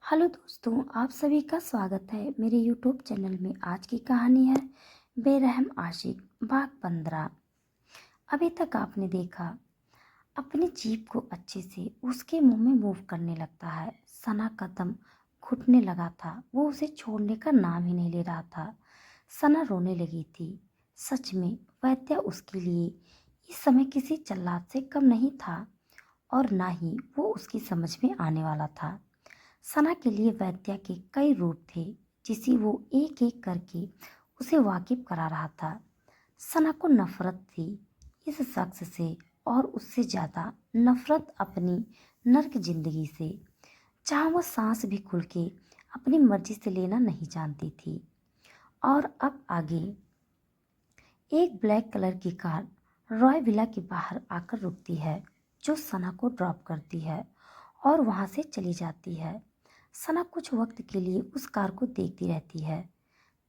Hello दोस्तों, आप सभी का स्वागत है मेरे यूट्यूब चैनल में। आज की कहानी है बेरहम आशिक भाग 15। अभी तक आपने देखा अपनी जीभ को अच्छे से उसके मुंह में मूव करने लगता है। सना का दम घुटने लगा था। वो उसे छोड़ने का नाम ही नहीं ले रहा था। सना रोने लगी थी। सच में वैद्य उसके लिए इस समय किसी जल्लाद से कम नहीं था और ना ही वो उसकी समझ में आने वाला था। सना के लिए वैद्य के कई रूप थे जिसे वो एक एक करके उसे वाकिफ करा रहा था। सना को नफरत थी इस शख्स से और उससे ज़्यादा नफरत अपनी नर्क जिंदगी से, जहाँ वो सांस भी खुल के अपनी मर्जी से लेना नहीं जानती थी। और अब आगे एक ब्लैक कलर की कार रॉय विला के बाहर आकर रुकती है, जो सना को ड्रॉप करती है और वहाँ से चली जाती है। सना कुछ वक्त के लिए उस कार को देखती रहती है,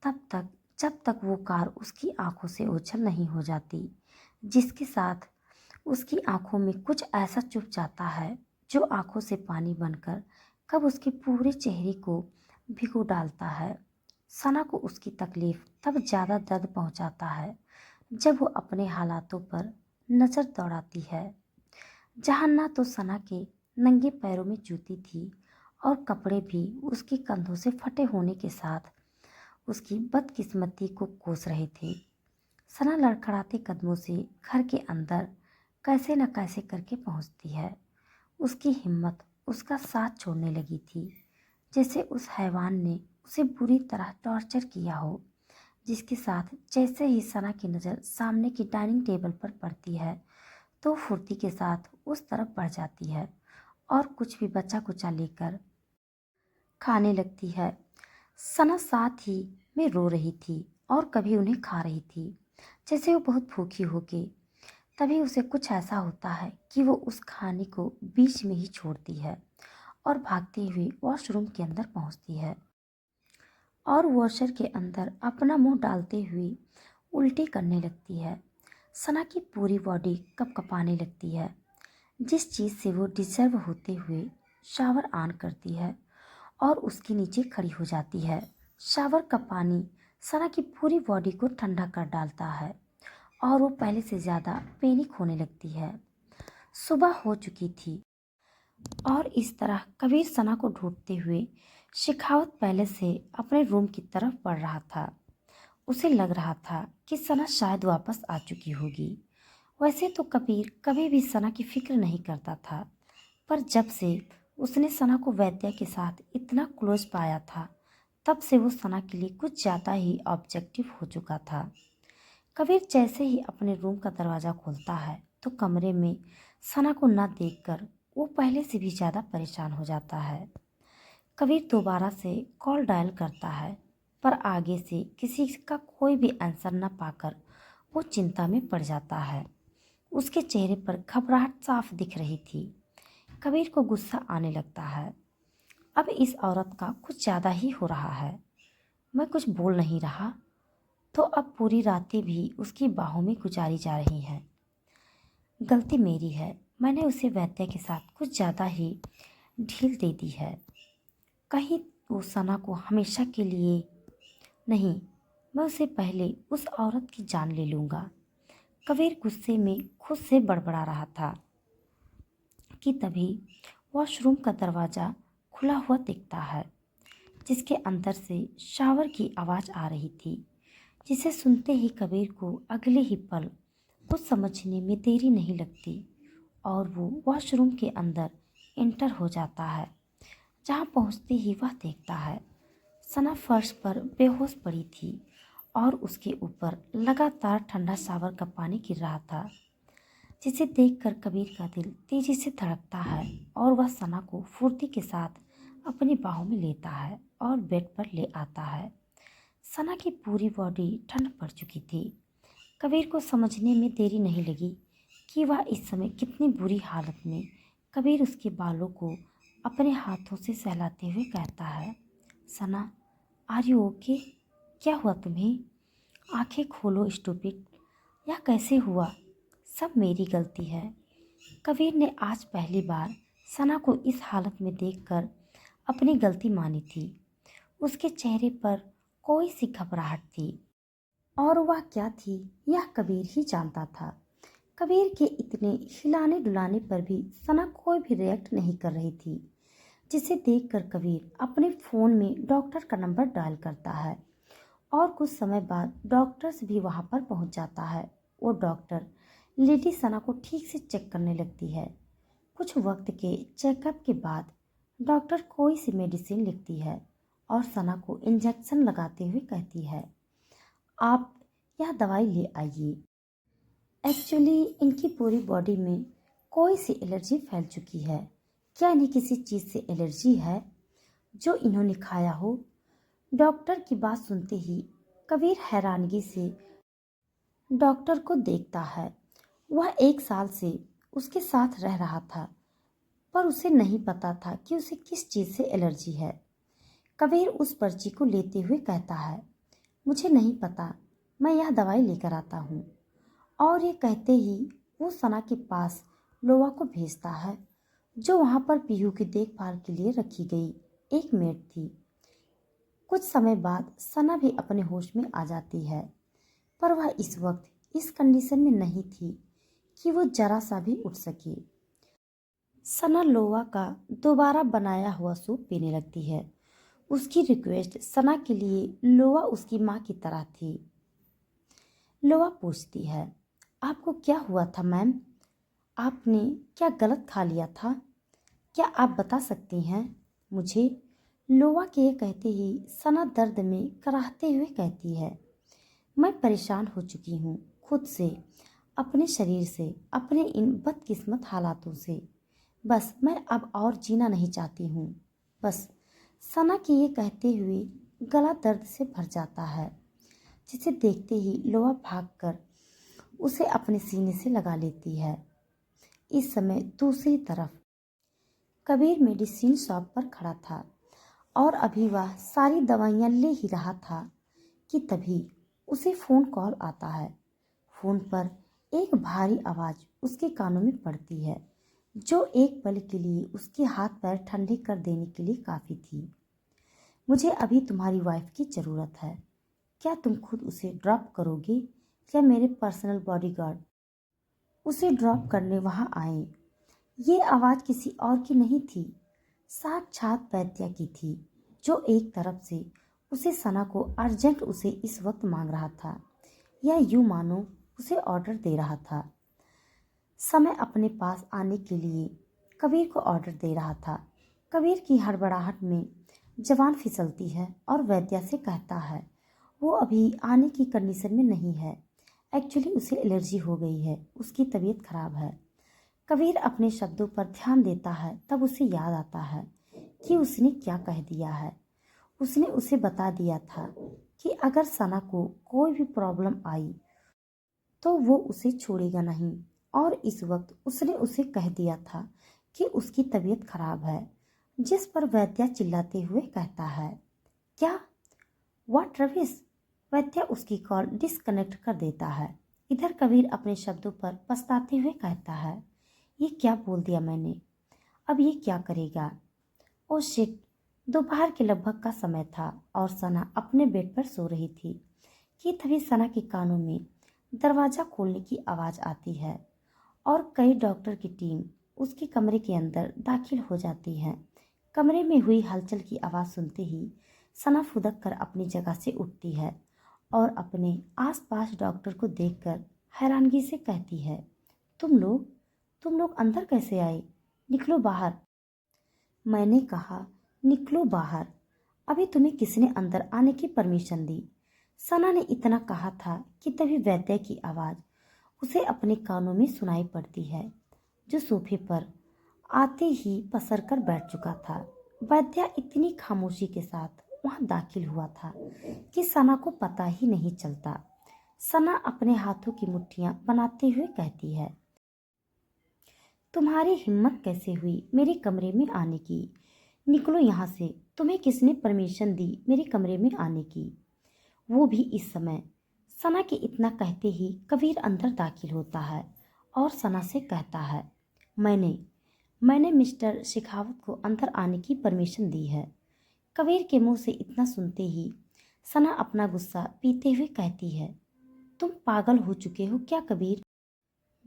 तब तक जब तक वो कार उसकी आंखों से ओझल नहीं हो जाती, जिसके साथ उसकी आंखों में कुछ ऐसा चुभ जाता है जो आंखों से पानी बनकर कब उसके पूरे चेहरे को भिगो डालता है। सना को उसकी तकलीफ तब ज़्यादा दर्द पहुंचाता है जब वो अपने हालातों पर नज़र दौड़ाती है, जहाँ ना तो सना के नंगे पैरों में जूती थी और कपड़े भी उसके कंधों से फटे होने के साथ उसकी बदकिस्मती को कोस रहे थे। सना लड़खड़ाते कदमों से घर के अंदर कैसे न कैसे करके पहुंचती है। उसकी हिम्मत उसका साथ छोड़ने लगी थी, जैसे उस हैवान ने उसे बुरी तरह टॉर्चर किया हो, जिसके साथ जैसे ही सना की नज़र सामने की डाइनिंग टेबल पर पड़ती है तो फुर्ती के साथ उस तरफ बढ़ जाती है और कुछ भी बचा कुचा लेकर खाने लगती है। सना साथ ही में रो रही थी और कभी उन्हें खा रही थी, जैसे वो बहुत भूखी होगी। तभी उसे कुछ ऐसा होता है कि वो उस खाने को बीच में ही छोड़ती है और भागते हुए वॉशरूम के अंदर पहुंचती है और वॉशर के अंदर अपना मुंह डालते हुए उल्टी करने लगती है। सना की पूरी बॉडी कपकपाने लगती है, जिस चीज़ से वो डिजर्व होते हुए शावर ऑन करती है और उसके नीचे खड़ी हो जाती है। शावर का पानी सना की पूरी बॉडी को ठंडा कर डालता है और वो पहले से ज़्यादा पैनिक होने लगती है। सुबह हो चुकी थी और इस तरह कबीर सना को ढूंढते हुए शेखावत पैलेस से अपने रूम की तरफ बढ़ रहा था। उसे लग रहा था कि सना शायद वापस आ चुकी होगी। वैसे तो कबीर कभी भी सना की फिक्र नहीं करता था, पर जब से उसने सना को वैद्य के साथ इतना क्लोज पाया था, तब से वो सना के लिए कुछ ज़्यादा ही ऑब्जेक्टिव हो चुका था। कबीर जैसे ही अपने रूम का दरवाज़ा खोलता है तो कमरे में सना को न देखकर वो पहले से भी ज़्यादा परेशान हो जाता है। कबीर दोबारा से कॉल डायल करता है, पर आगे से किसी का कोई भी आंसर न पाकर वो चिंता में पड़ जाता है। उसके चेहरे पर घबराहट साफ दिख रही थी। कबीर को गुस्सा आने लगता है। अब इस औरत का कुछ ज़्यादा ही हो रहा है। मैं कुछ बोल नहीं रहा तो अब पूरी रातें भी उसकी बाहों में गुजारी जा रही हैं। गलती मेरी है, मैंने उसे वैद्य के साथ कुछ ज़्यादा ही ढील दे दी है। कहीं वो सना को हमेशा के लिए नहीं, मैं उसे पहले उस औरत की जान ले लूँगा। कबीर गुस्से में खुद से बड़बड़ा रहा था कि तभी वॉशरूम का दरवाज़ा खुला हुआ दिखता है, जिसके अंदर से शावर की आवाज़ आ रही थी, जिसे सुनते ही कबीर को अगले ही पल कुछ समझने में देरी नहीं लगती और वो वॉशरूम के अंदर एंटर हो जाता है। जहाँ पहुँचते ही वह देखता है सना फर्श पर बेहोश पड़ी थी और उसके ऊपर लगातार ठंडा शावर का पानी गिर रहा था, जिसे देखकर कबीर का दिल तेजी से धड़कता है और वह सना को फुर्ती के साथ अपनी बाहों में लेता है और बेड पर ले आता है। सना की पूरी बॉडी ठंड पड़ चुकी थी। कबीर को समझने में देरी नहीं लगी कि वह इस समय कितनी बुरी हालत में। कबीर उसके बालों को अपने हाथों से सहलाते हुए कहता है, सना, आर यू ओके? क्या हुआ तुम्हें? आंखें खोलो स्टूपिड। यह कैसे हुआ? सब मेरी गलती है। कबीर ने आज पहली बार सना को इस हालत में देखकर अपनी गलती मानी थी। उसके चेहरे पर कोई सी घबराहट थी और वह क्या थी यह कबीर ही जानता था। कबीर के इतने हिलाने डुलाने पर भी सना कोई भी रिएक्ट नहीं कर रही थी, जिसे देखकर कबीर अपने फ़ोन में डॉक्टर का नंबर डायल करता है और कुछ समय बाद डॉक्टर्स भी वहां पर पहुंच जाता है। वो डॉक्टर लेडी सना को ठीक से चेक करने लगती है। कुछ वक्त के चेकअप के बाद डॉक्टर कोई सी मेडिसिन लिखती है और सना को इंजेक्शन लगाते हुए कहती है, आप यह दवाई ले आइए। एक्चुअली इनकी पूरी बॉडी में कोई सी एलर्जी फैल चुकी है। क्या इन्हें किसी चीज़ से एलर्जी है जो इन्होंने खाया हो? डॉक्टर की बात सुनते ही कबीर हैरानगी से डॉक्टर को देखता है। वह 1 साल से उसके साथ रह रहा था, पर उसे नहीं पता था कि उसे किस चीज़ से एलर्जी है। कबीर उस पर्ची को लेते हुए कहता है, मुझे नहीं पता, मैं यह दवाई लेकर आता हूँ। और ये कहते ही वो सना के पास लोवा को भेजता है, जो वहाँ पर पीहू की देखभाल के लिए रखी गई एक मेड थी। कुछ समय बाद सना भी अपने होश में आ जाती है, पर वह इस वक्त इस कंडीशन में नहीं थी कि वो जरा सा भी उठ सके। सना लोवा का दोबारा बनाया हुआ सूप पीने लगती है। उसकी रिक्वेस्ट सना के लिए लोवा उसकी माँ की तरह थी। लोवा पूछती है, आपको क्या हुआ था मैम? आपने क्या गलत खा लिया था? क्या आप बता सकती हैं मुझे? लोवा के ये कहते ही सना दर्द में कराहते हुए कहती है, मैं परेशान हो चुकी हूँ खुद से, अपने शरीर से, अपने इन बदकिस्मत हालातों से। बस मैं अब और जीना नहीं चाहती हूँ, बस। सना के ये कहते हुए गला दर्द से भर जाता है, जिसे देखते ही लोहा भागकर उसे अपने सीने से लगा लेती है। इस समय दूसरी तरफ कबीर मेडिसिन शॉप पर खड़ा था और अभी वह सारी दवाइयाँ ले ही रहा था कि तभी उसे फ़ोन कॉल आता है। फ़ोन पर एक भारी आवाज़ उसके कानों में पड़ती है, जो एक पल के लिए उसके हाथ पैर ठंडे कर देने के लिए काफ़ी थी। मुझे अभी तुम्हारी वाइफ की ज़रूरत है। क्या तुम खुद उसे ड्रॉप करोगे या मेरे पर्सनल बॉडीगार्ड उसे ड्रॉप करने वहाँ आए? ये आवाज़ किसी और की नहीं थी, साक्षात वैद्या की थी, जो एक तरफ से उसे सना को अर्जेंट उसे इस वक्त मांग रहा था, या यूं मानो उसे ऑर्डर दे रहा था। समय अपने पास आने के लिए कबीर को ऑर्डर दे रहा था। कबीर की हड़बड़ाहट में जवान फिसलती है और वैद्या से कहता है, वो अभी आने की कंडीशन में नहीं है। एक्चुअली उसे एलर्जी हो गई है, उसकी तबीयत खराब है। कबीर अपने शब्दों पर ध्यान देता है, तब उसे याद आता है कि उसने क्या कह दिया है। उसने उसे बता दिया था कि अगर सना को कोई भी प्रॉब्लम आई तो वो उसे छोड़ेगा नहीं, और इस वक्त उसने उसे कह दिया था कि उसकी तबीयत खराब है। जिस पर वैद्या चिल्लाते हुए कहता है, क्या? व्हाट रविश? वैद्या उसकी कॉल डिस्कनेक्ट कर देता है। इधर कबीर अपने शब्दों पर पछताते हुए कहता है, ये क्या बोल दिया मैंने, अब ये क्या करेगा? Oh shit. दोपहर के लगभग का समय था और सना अपने बेड पर सो रही थी कि तभी सना के कानों में दरवाज़ा खोलने की आवाज़ आती है और कई डॉक्टर की टीम उसके कमरे के अंदर दाखिल हो जाती है। कमरे में हुई हलचल की आवाज़ सुनते ही सना फुदक कर अपनी जगह से उठती है और अपने आसपास डॉक्टर को देखकर हैरानगी से कहती है, तुम लोग अंदर कैसे आए? निकलो बाहर। मैंने कहा, निकलो बाहर। अभी तुम्हें किसने अंदर आने की परमिशन दी? सना ने इतना कहा था कि तभी वैद्य की आवाज़ उसे अपने कानों में सुनाई पड़ती है, जो सोफे पर आते ही पसर कर बैठ चुका था। वैद्या इतनी खामोशी के साथ वहां दाखिल हुआ था कि सना को पता ही नहीं चलता। सना अपने हाथों की मुट्ठियां बनाते हुए कहती है, तुम्हारी हिम्मत कैसे हुई मेरे कमरे में आने की? निकलो यहाँ से। तुम्हें किसने परमिशन दी मेरे कमरे में आने की? वो भी इस समय। सना के इतना कहते ही कबीर अंदर दाखिल होता है और सना से कहता है, मैंने मैंने मिस्टर शेखावत को अंदर आने की परमिशन दी है। कबीर के मुंह से इतना सुनते ही सना अपना गुस्सा पीते हुए कहती है, तुम पागल हो चुके हो क्या कबीर,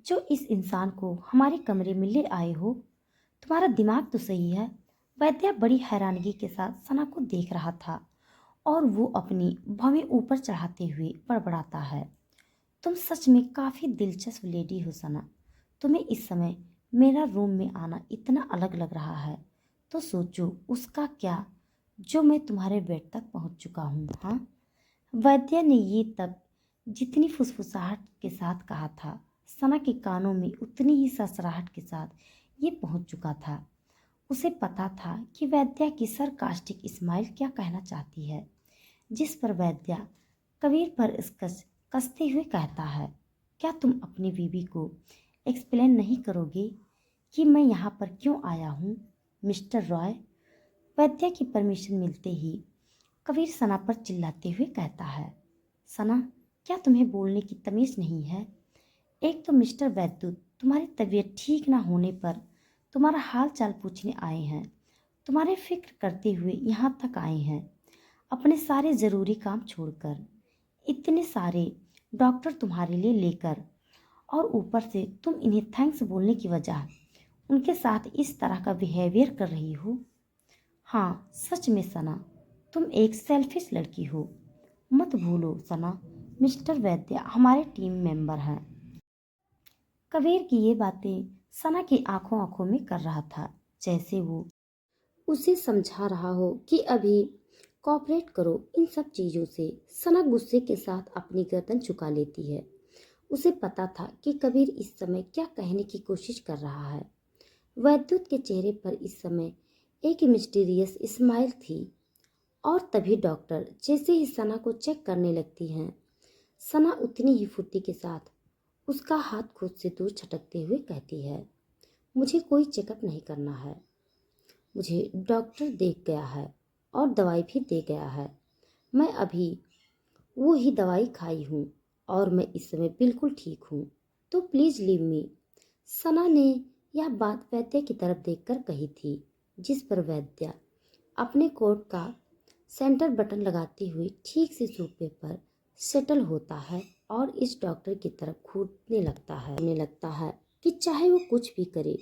जो इस इंसान को हमारे कमरे में ले आए हो? तुम्हारा दिमाग तो सही है। वैद्या बड़ी हैरानगी के साथ सना को देख रहा था और वो अपनी भवें ऊपर चढ़ाते हुए बड़बड़ाता है, तुम सच में काफ़ी दिलचस्प लेडी हो सना। तुम्हें इस समय मेरा रूम में आना इतना अलग लग रहा है तो सोचो उसका क्या जो मैं तुम्हारे बेड तक पहुंच चुका हूँ। हाँ, वैद्य ने ये तब जितनी फुसफुसाहट के साथ कहा था, सना के कानों में उतनी ही ससराहट के साथ ये पहुंच चुका था। उसे पता था कि वैद्या की सरकास्टिक स्माइल क्या कहना चाहती है, जिस पर वैद्या कबीर पर कसते हुए कहता है, क्या तुम अपनी बीवी को एक्सप्लेन नहीं करोगे कि मैं यहाँ पर क्यों आया हूँ मिस्टर रॉय? वैद्या की परमिशन मिलते ही कबीर सना पर चिल्लाते हुए कहता है, सना, क्या तुम्हें बोलने की तमीज़ नहीं है? एक तो मिस्टर वैद्युत तुम्हारी तबीयत ठीक ना होने पर तुम्हारा हाल चाल पूछने आए हैं, तुम्हारे फिक्र करते हुए यहाँ तक आए हैं, अपने सारे ज़रूरी काम छोड़कर, इतने सारे डॉक्टर तुम्हारे लिए लेकर, और ऊपर से तुम इन्हें थैंक्स बोलने की वजह उनके साथ इस तरह का बिहेवियर कर रही हो। हाँ, सच में सना, तुम एक सेल्फिश लड़की हो। मत भूलो सना, मिस्टर वैद्य हमारे टीम मेंबर हैं। कबीर की ये बातें सना की आंखों आंखों में कर रहा था, जैसे वो उसे समझा रहा हो कि अभी कॉपरेट करो इन सब चीज़ों से। सना गुस्से के साथ अपनी गर्दन झुका लेती है। उसे पता था कि कबीर इस समय क्या कहने की कोशिश कर रहा है। वैद्युत के चेहरे पर इस समय एक मिस्टीरियस स्माइल थी और तभी डॉक्टर जैसे ही सना को चेक करने लगती हैं, सना उतनी ही फुर्ती के साथ उसका हाथ खुद से दूर छटकते हुए कहती है, मुझे कोई चेकअप नहीं करना है। मुझे डॉक्टर देख गया है और दवाई भी दे गया है। मैं अभी वो ही दवाई खाई हूँ और मैं इस समय बिल्कुल ठीक हूँ, तो प्लीज़ लीव मी। सना ने यह बात वैद्य की तरफ देखकर कही थी, जिस पर वैद्य अपने कोट का सेंटर बटन लगाते हुए ठीक से सोफे पर सेटल होता है और इस डॉक्टर की तरफ घूरने लगता है कि चाहे वो कुछ भी करे,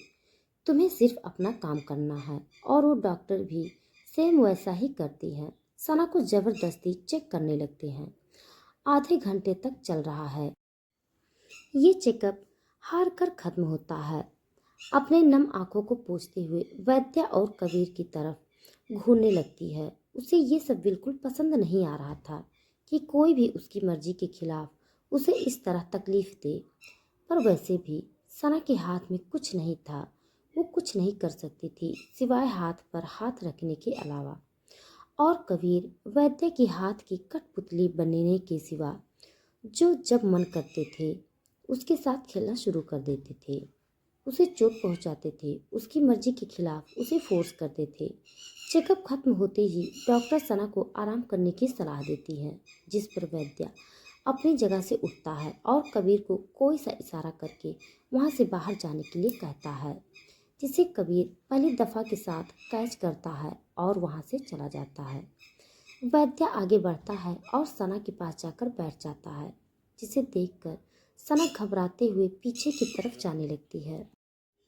तुम्हें सिर्फ अपना काम करना है। और वो डॉक्टर भी सेम वैसा ही करती है। सना को जबरदस्ती चेक करने लगते हैं। आधे घंटे तक चल रहा है। ये चेकअप हार कर खत्म होता है। अपने नम आंखों को पोंछते हुए वैद्या और कबीर की तरफ घूरने लगती है। उसे ये सब बिल्कुल पसंद नहीं आ रहा था कि कोई भी उसकी मर्जी के खिलाफ उसे इस तरह तकलीफ दे, पर वैसे भी सना के हाथ में कुछ नहीं था। वो कुछ नहीं कर सकती थी सिवाय हाथ पर हाथ रखने के अलावा, और कबीर वैद्य के हाथ की कठपुतली बनने के सिवा जो जब मन करते थे उसके साथ खेलना शुरू कर देते थे, उसे चोट पहुंचाते थे, उसकी मर्जी के खिलाफ उसे फोर्स करते थे। चेकअप खत्म होते ही डॉक्टर सना को आराम करने की सलाह देती है, जिस पर वैद्य अपनी जगह से उठता है और कबीर को कोई सा इशारा करके वहां से बाहर जाने के लिए कहता है, जिसे कबीर पहली दफ़ा के साथ कैच करता है और वहां से चला जाता है। वैद्य आगे बढ़ता है और सना के पास जाकर बैठ जाता है, जिसे देखकर सना घबराते हुए पीछे की तरफ जाने लगती है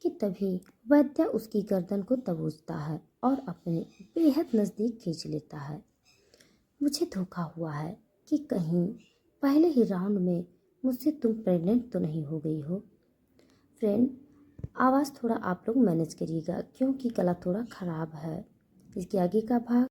कि तभी वैद्य उसकी गर्दन को दबोचता है और अपने बेहद नज़दीक खींच लेता है। मुझे धोखा हुआ है कि कहीं पहले ही राउंड में मुझसे तुम प्रेग्नेंट तो नहीं हो गई हो। फ्रेंड, आवाज़ थोड़ा आप लोग मैनेज करिएगा क्योंकि गला थोड़ा ख़राब है। इसके आगे का भाग